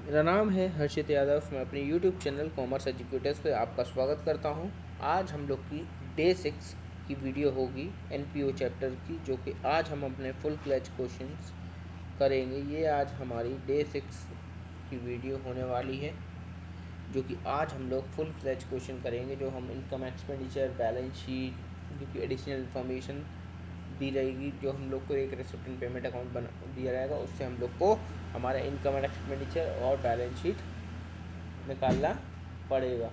मेरा नाम है हर्षित यादव। मैं अपने YouTube चैनल कॉमर्स एजुकेटर्स पे आपका स्वागत करता हूं। आज हम लोग की डे 6 की वीडियो होगी NPO चैप्टर की, जो कि आज हम अपने फुल फ्लैज क्वेश्चंस करेंगे। ये आज हमारी डे 6 की वीडियो होने वाली है, जो कि आज हम लोग फुल फ्लैज क्वेश्चन करेंगे, जो हम इनकम एक्सपेंडिचर, बैलेंस शीट, जो कि एडिशनल इन्फॉर्मेशन दी रहेगी, जो हम लोग को एक रिसिप्ट एंड पेमेंट अकाउंट बना दिया जाएगा, उससे हम लोग को हमारा इनकम एंड एक्सपेंडिचर और बैलेंस शीट निकालना पड़ेगा।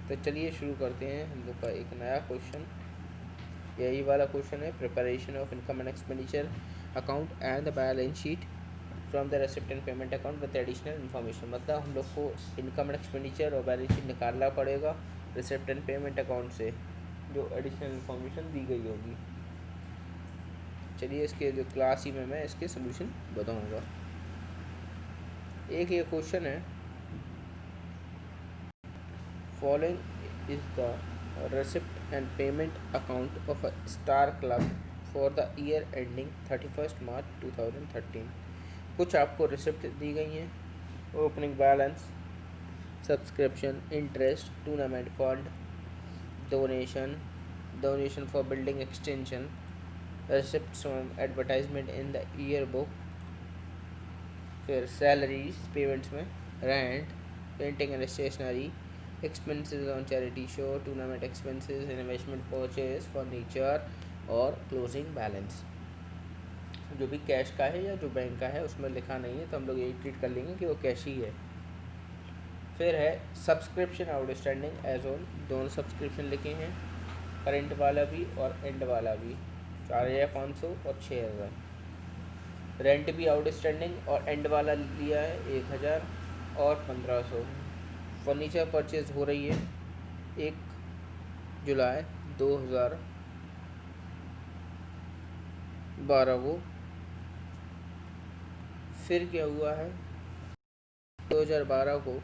तो चलिए शुरू करते हैं। हम लोग का एक नया क्वेश्चन यही वाला क्वेश्चन है, preparation of income and expenditure account and the balance sheet from the receipt and payment account with additional information. मतलब हम लोग को इनकम एंड एक्सपेंडिचर और बैलेंस शीट निकालना पड़ेगा रिसिप्ट एंड पेमेंट अकाउंट से, जो एडिशनल इन्फॉर्मेशन दी गई होगी। चलिए इसके जो क्लास ही में मैं इसके सोल्यूशन बताऊंगा। एक ये क्वेश्चन है, following is the receipt and payment account of a star club for the year ending 31 March 2013। कुछ आपको रिसिप्ट दी गई हैं: opening balance, subscription, interest, tournament fund, donation, donation for building extension, receipts from advertisement in the yearbook, फिर salaries payments में, rent, painting and stationery, expenses on charity show, tournament expenses, investment purchase, furniture और closing balance. जो भी cash का है या जो bank का है उसमें लिखा नहीं है, तो हम लोग यही ट्रीट कर लेंगे कि वो कैश ही है। फिर है सब्सक्रिप्शन आउटस्टैंडिंग एज ऑन, दोनों सब्सक्रिप्शन लिखे हैं, करेंट वाला भी और एंड वाला भी, 4,500 और 6,000। रेंट भी आउटस्टैंडिंग और एंड वाला लिया है 1,000 और 1,500। फर्नीचर परचेज हो रही है 1 जुलाई 2012 को। फिर क्या हुआ है, 2012 को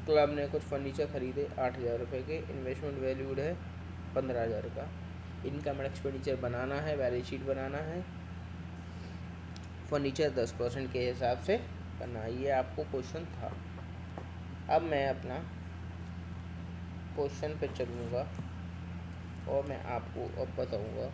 क्लब ने कुछ फर्नीचर खरीदे 8,000 रुपये के, इन्वेस्टमेंट वैल्यूड है 15,000 का। इनकम एंड एक्सपेंडिचर बनाना है, बैलेंस शीट बनाना है, फर्नीचर 10% के हिसाब से करना। ये आपको क्वेश्चन था। अब मैं अपना क्वेश्चन पे चलूँगा और मैं आपको अब बताऊँगा।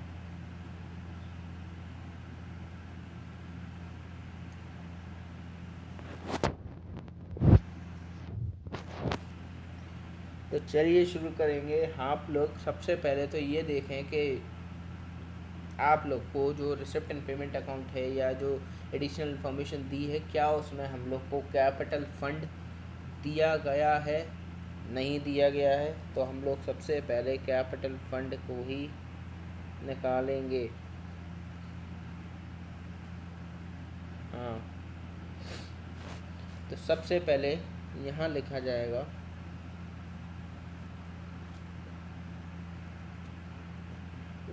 तो चलिए शुरू करेंगे। आप लोग सबसे पहले तो ये देखें कि आप लोग को जो रिसिप्ट एंड पेमेंट अकाउंट है या जो एडिशनल इन्फॉर्मेशन दी है, क्या उसमें हम लोग को कैपिटल फंड दिया गया है, नहीं दिया गया है। तो हम लोग सबसे पहले कैपिटल फंड को ही निकालेंगे। हाँ, तो सबसे पहले यहाँ लिखा जाएगा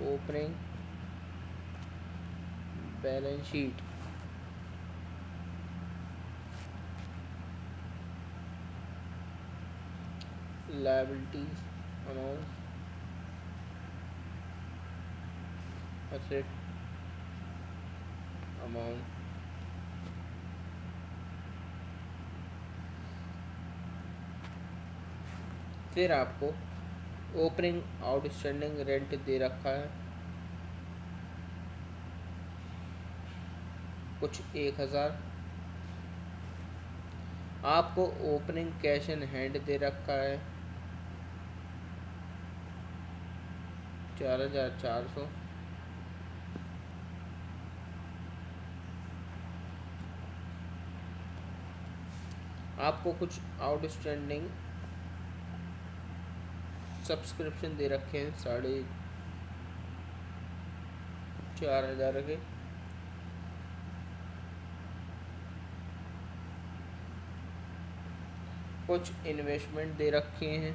opening balance sheet, liabilities amount, asset amount, फिर आपको ओपनिंग आउटस्टैंडिंग रेंट दे रखा है कुछ 1,000। आपको ओपनिंग कैश इन हैंड दे रखा है 4,400। आपको कुछ आउटस्टैंडिंग सब्सक्रिप्शन दे रखे हैं 4,500 के। कुछ इन्वेस्टमेंट दे रखे हैं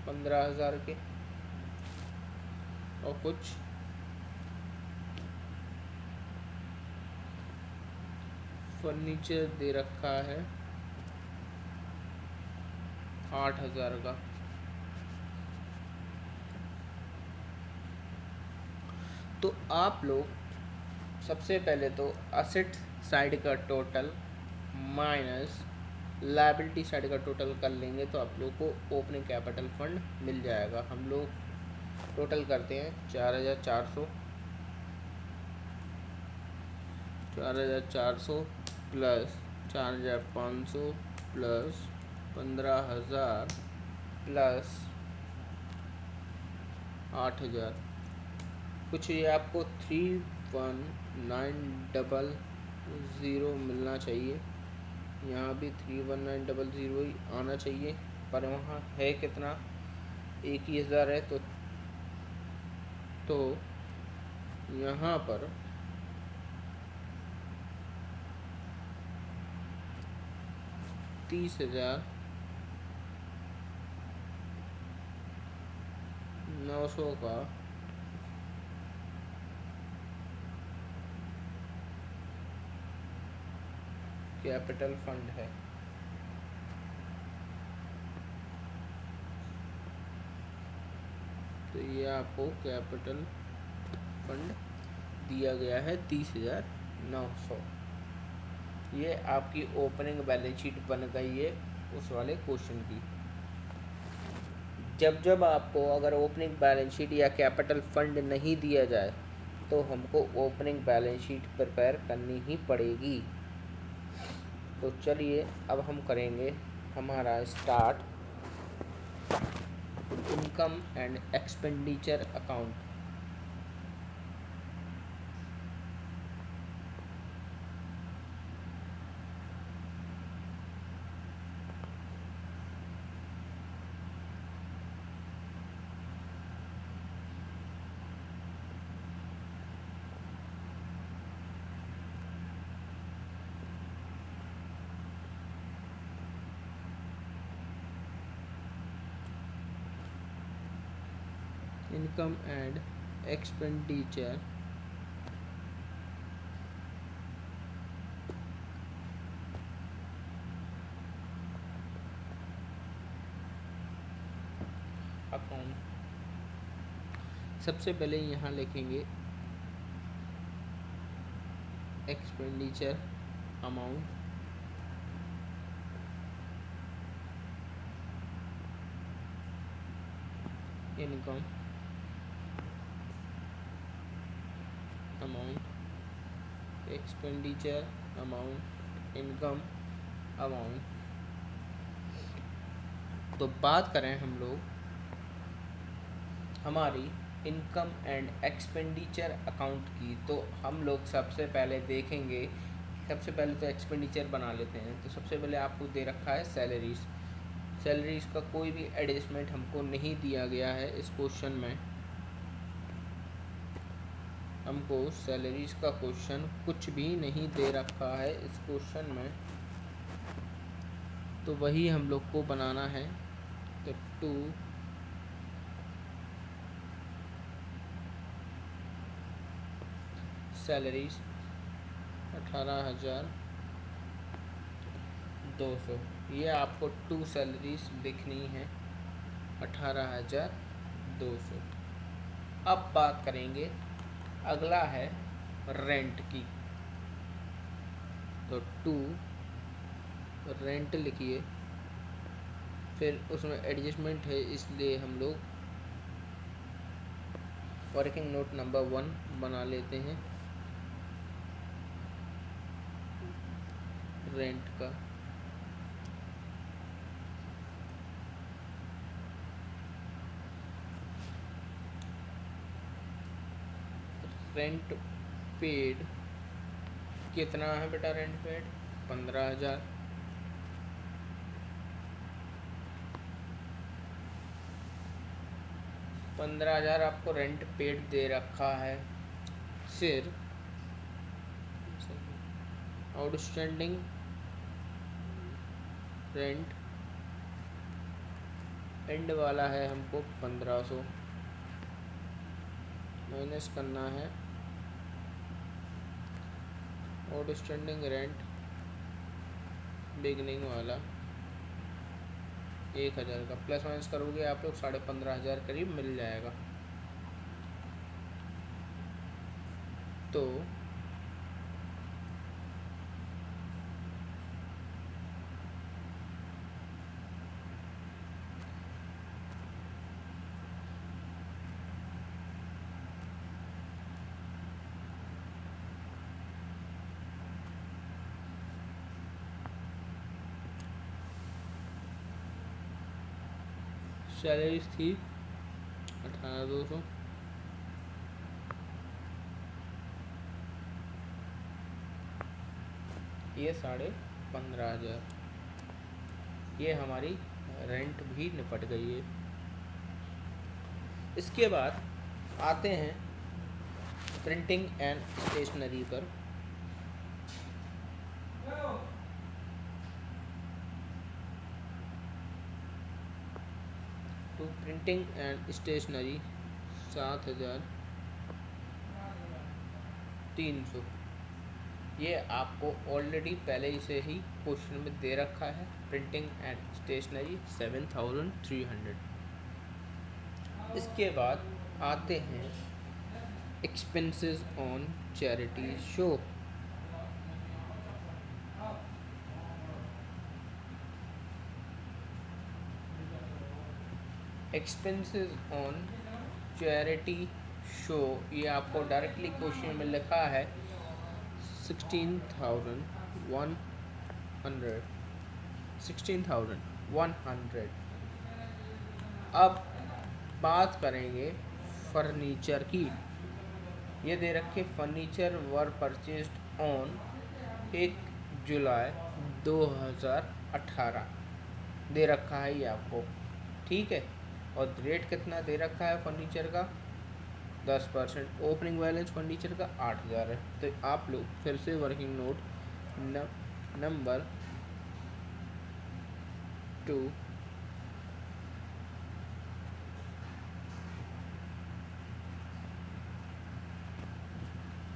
15,000 के, और कुछ फर्नीचर दे रखा है 8,000 का। तो आप लोग सबसे पहले तो असेट साइड का टोटल माइनस लायबिलिटी साइड का टोटल कर लेंगे तो आप लोग को ओपनिंग कैपिटल फंड मिल जाएगा। हम लोग टोटल करते हैं 4,400 प्लस 4,500 प्लस 15,000 प्लस 8,000। कुछ ये आपको 31900 मिलना चाहिए। यहाँ भी 31900 ही आना चाहिए, पर वहाँ है कितना, 1,000 है। तो यहाँ पर 30,900 का कैपिटल फंड है। तो ये आपको कैपिटल फंड दिया गया है 30,900। ये आपकी ओपनिंग बैलेंस शीट बन गई है उस वाले क्वेश्चन की। जब आपको अगर ओपनिंग बैलेंस शीट या कैपिटल फंड नहीं दिया जाए तो हमको ओपनिंग बैलेंस शीट प्रिपेयर करनी ही पड़ेगी। तो चलिए अब हम करेंगे हमारा start income and expenditure account. Income and expenditure account. सबसे पहले यहाँ लिखेंगे expenditure amount, income amount, expenditure amount, income amount. तो बात करें हम लोग हमारी इनकम एंड एक्सपेंडिचर अकाउंट की, तो हम लोग सबसे पहले देखेंगे, सबसे पहले तो एक्सपेंडिचर बना लेते हैं। तो सबसे पहले आपको दे रखा है सैलरीज। सैलरीज का कोई भी एडजस्टमेंट हमको नहीं दिया गया है इस क्वेश्चन में। हमको सैलरीज का क्वेश्चन कुछ भी नहीं दे रखा है इस क्वेश्चन में, तो वही हम लोग को बनाना है। तो 2 सैलरीज 18,200, ये आपको 2 सैलरीज लिखनी है 18,200। अब बात करेंगे, अगला है रेंट की। तो 2 रेंट लिखिए, फिर उसमें एडजस्टमेंट है इसलिए हम लोग वर्किंग नोट नंबर 1 बना लेते हैं रेंट का। रेंट पेड कितना है बेटा? Rent paid 15,000। आपको रेंट पेड दे रखा है। फिर आउटस्टैंडिंग रेंट एंड वाला है, हमको 1500 माइनस करना है आउटस्टैंडिंग रेंट बिगनिंग वाला 1,000 का, प्लस माइनस करोगे आप लोग 15,500 करीब मिल जाएगा। तो सैलरीज थी 18,200, ये 15,500, ये हमारी रेंट भी निपट गई है। इसके बाद आते हैं प्रिंटिंग एंड स्टेशनरी पर। तो प्रिंटिंग एंड स्टेशनरी 7,300, ये आपको ऑलरेडी पहले से ही क्वेश्चन में दे रखा है। Printing and stationery 7,300। इसके बाद आते हैं expenses on charity show. Expenses on charity show, ये आपको डायरेक्टली क्वेश्चन में लिखा है 16,100। अब बात करेंगे फर्नीचर की। ये दे रखे फर्नीचर वर परचेज्ड ऑन 1 जुलाई 2018 दे रखा है ये आपको, ठीक है। और रेट कितना दे रखा है फर्नीचर का? 10%। ओपनिंग बैलेंस फर्नीचर का 8,000 है। तो आप लोग फिर से working note number 2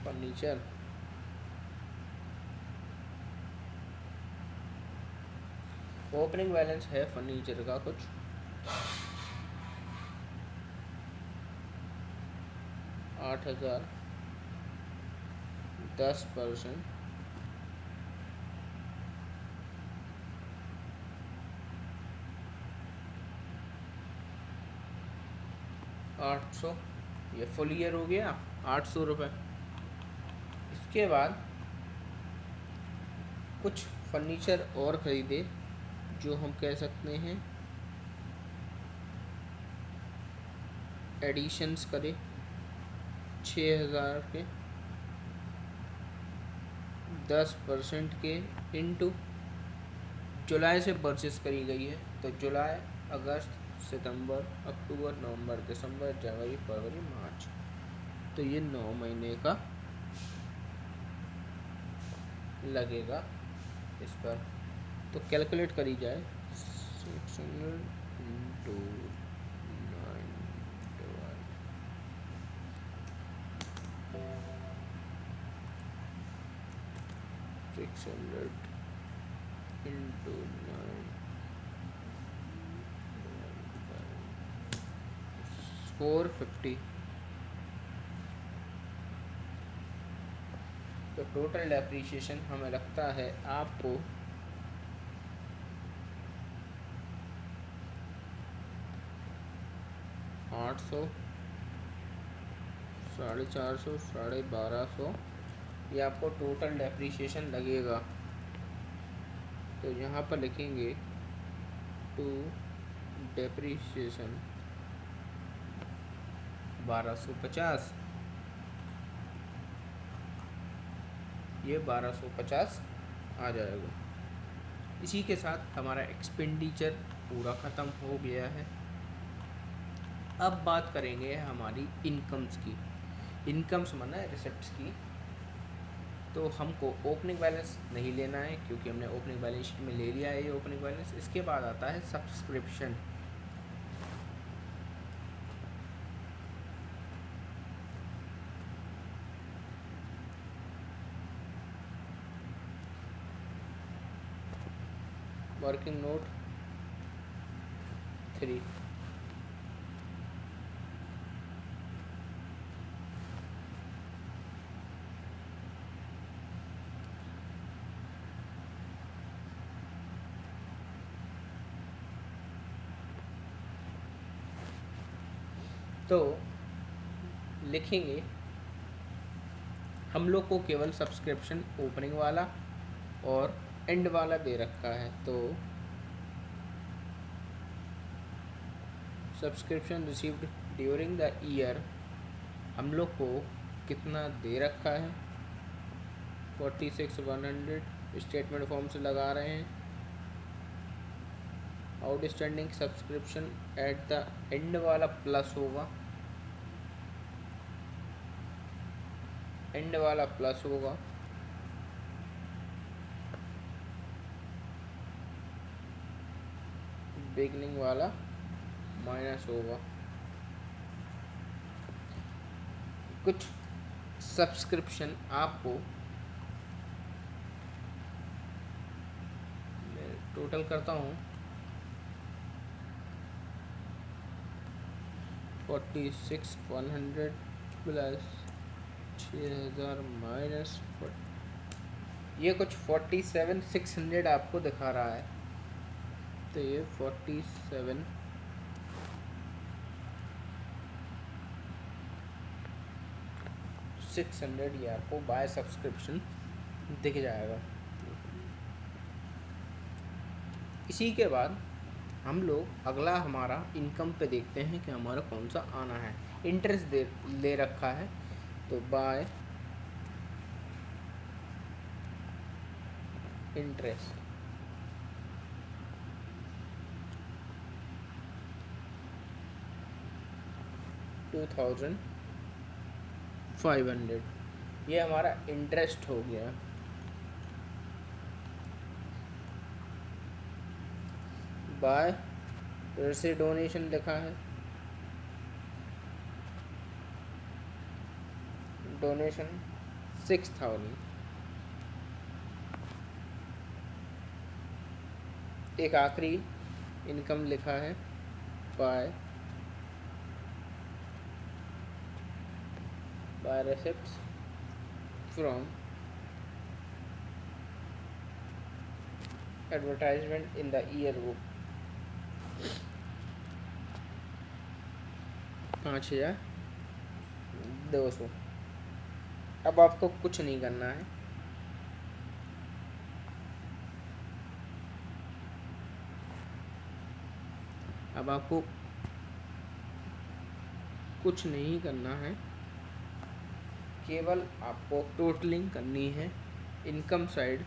furniture, opening balance है फर्नीचर का कुछ 8,000, 10%, 800। ये फुल ईयर हो गया 800 रुपये। इसके बाद कुछ फर्नीचर और ख़रीदे जो हम कह सकते हैं एडिशंस करे 6,000 के, 10% के इंटू जुलाई से परचेस करी गई है। तो जुलाई, अगस्त, सितंबर, अक्टूबर, नवंबर, दिसंबर, जनवरी, फरवरी, मार्च, तो ये 9 महीने का लगेगा इस पर। तो कैलकुलेट करी जाए 600 इंटू 600 इंटू 9, 450। तो टोटल डेप्रीशिएशन हमें लगता है आपको 800, 450, 1250, ये आपको टोटल डेप्रीशिएशन लगेगा। तो यहाँ पर लिखेंगे टू डेप्रीशिएशन 1250, ये 1250 आ जाएगा। इसी के साथ हमारा एक्सपेंडिचर पूरा ख़त्म हो गया है। अब बात करेंगे हमारी इनकम्स की। इनकम्स माना रिसिप्ट्स की। तो हमको ओपनिंग बैलेंस नहीं लेना है क्योंकि हमने ओपनिंग बैलेंस शीट में ले लिया है ये ओपनिंग बैलेंस। इसके बाद आता है सब्सक्रिप्शन। वर्किंग नोट 3, तो लिखेंगे हम लोग को केवल सब्सक्रिप्शन ओपनिंग वाला और एंड वाला दे रखा है। तो subscription received during the year हम लोग को कितना दे रखा है, 46,100 स्टेटमेंट फॉर्म से लगा रहे हैं। Outstanding subscription at the end वाला प्लस होगा, एंड वाला प्लस होगा, बिगनिंग वाला माइनस होगा। कुछ सब्सक्रिप्शन आपको मैं टोटल करता हूँ, 46,100 प्लस 6,000 माइनस, ये कुछ 47,600 आपको दिखा रहा है। तो ये 47,600 ये आपको बाय सब्सक्रिप्शन दिख जाएगा। इसी के बाद हम लोग अगला हमारा इनकम पे देखते हैं कि हमारा कौन सा आना है। इंटरेस्ट दे ले रखा है, तो बाय इंटरेस्ट, $2,500 ये हमारा इंटरेस्ट हो गया। बाय फिर से डोनेशन लिखा है, डोनेशन 6,000। एक आखिरी इनकम लिखा है, by receipts from advertisement in the yearbook, 5,200। अब आपको कुछ नहीं करना है, अब आपको कुछ नहीं करना है, केवल आपको टोटलिंग करनी है। Income side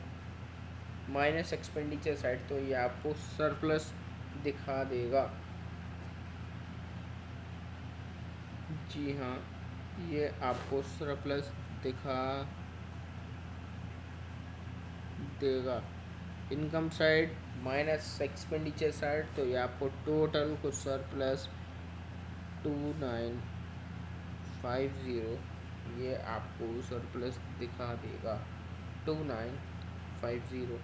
minus expenditure side, तो ये आपको सरप्लस दिखा देगा। जी हाँ, ये आपको सरप्लस दिखा देगा। Income side minus expenditure side, तो ये आपको टोटल को सरप्लस 2950 ये आपको सरप्लस दिखा देगा। 2950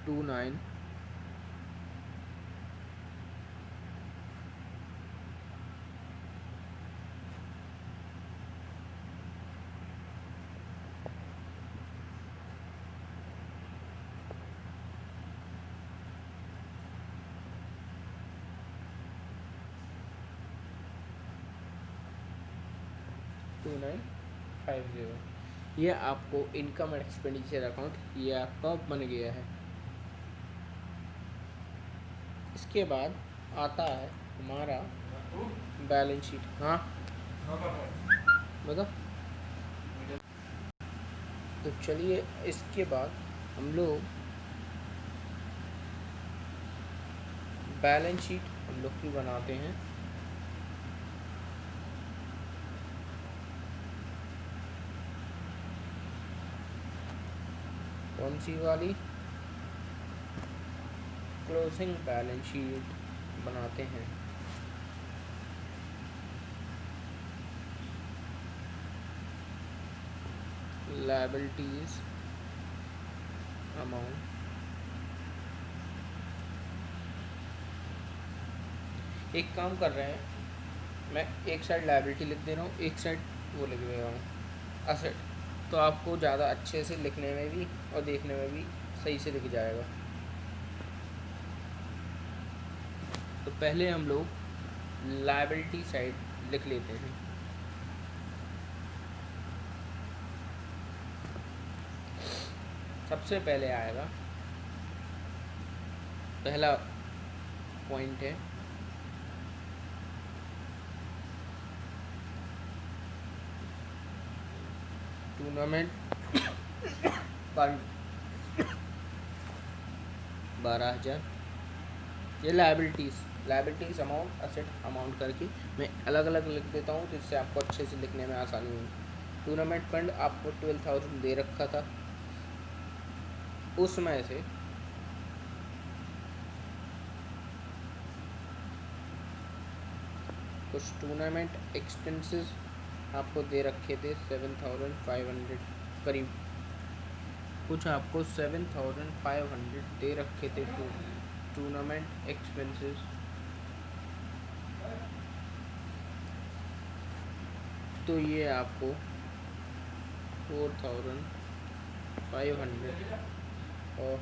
29 2950 ये आपको इनकम एंड एक्सपेंडिचर अकाउंट ये आपका बन गया है। इसके बाद आता है हमारा बैलेंस शीट। हाँ बताओ। तो चलिए इसके बाद हम लोग बैलेंस शीट हम लोग की बनाते हैं। कौन सी वाली? क्लोजिंग बैलेंस शीट बनाते हैं। लायबिलिटीज अमाउंट, एक काम कर रहे हैं, मैं एक साइड लायबिलिटी लिख दे रहा हूँ, एक साइड वो लिख दे रहा हूँ असेट, तो आपको ज़्यादा अच्छे से लिखने में भी और देखने में भी सही से लिख जाएगा। तो पहले हम लोग लायबिलिटी साइड लिख लेते हैं। सबसे पहले आएगा पहला पॉइंट है टूर्नामेंट फंड 12,000। ये लाइबिलिटीज़ अमाउंट, असेट अमाउंट करके मैं अलग अलग लिख देता हूँ जिससे आपको अच्छे से लिखने में आसानी हो। टूर्नामेंट फंड आपको 12,000 दे रखा था, उसमें से कुछ टूर्नामेंट एक्सपेंसेस आपको दे रखे थे 7,500 करीब, कुछ आपको 7,500 दे रखे थे टूर्नामेंट एक्सपेंसेस। तो ये आपको 4,500 और